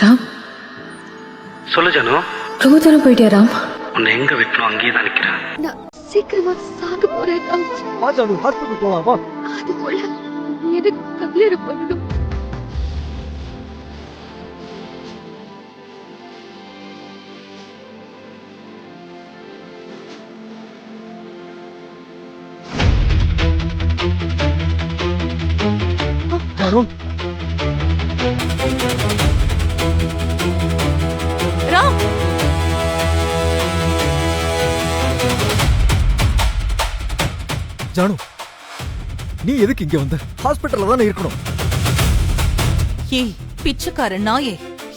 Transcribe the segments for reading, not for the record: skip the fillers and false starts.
ராம், சொல்லு ஜானு. ரொம்ப தூரம் போயிட்டியா ராம்? உன்னை எங்க விட்டணும் அங்கேயே தான் நிக்கிறேன். நான் சீக்கிரமா சாக போறேன் ராம். வா ஜானு, ஹாஸ்பிட்டல் போலாம் வா. அதுக்குள்ள எனக்கு கல்யாணம் பண்ணணும். ஜானு, ராம், ஜானு, நீ எதுக்கு இங்க வந்த? ஹாஸ்பிட்டல்ல தானே இருக்கணும். ஏய் பிச்சைக்கார நாயே,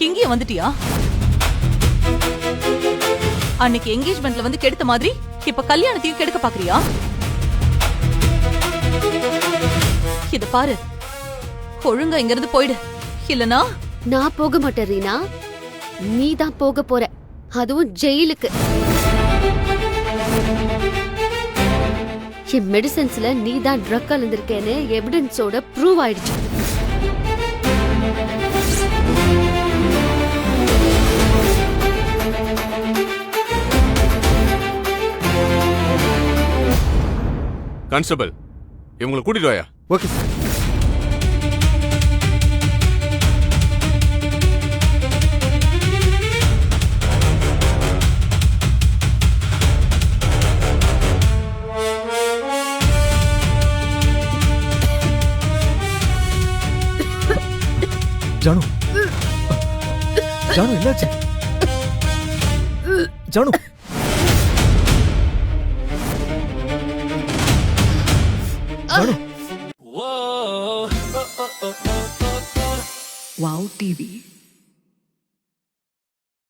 இங்கே வந்துட்டியா? அன்னைக்கு என்கேஜ்மெண்ட்ல வந்து கெடுத்த மாதிரி இப்ப கல்யாணத்தையும் கெடுக்க பாக்குறியா? இத பாரு, ஒழுங்கா இங்க இருந்து போயிடு, இல்லனா நான் போக மாட்டேன் ரீனா, நீ தான் போக போற, அதுவும் ஜெயிலுக்கு. என் மெடிசன்ஸ்ல நீ தான் ட்ரக் கலந்திருக்கேன்னு எவிடன்ஸோட ப்ரூவ் ஆயிடுச்சு. கான்ஸ்டபிள், இவங்களை கூட்டிட்டு வாயா. Okay sir. ஜானு, ஜானு என்னாச்சு? ஜானு, ஜானு. Wow TV.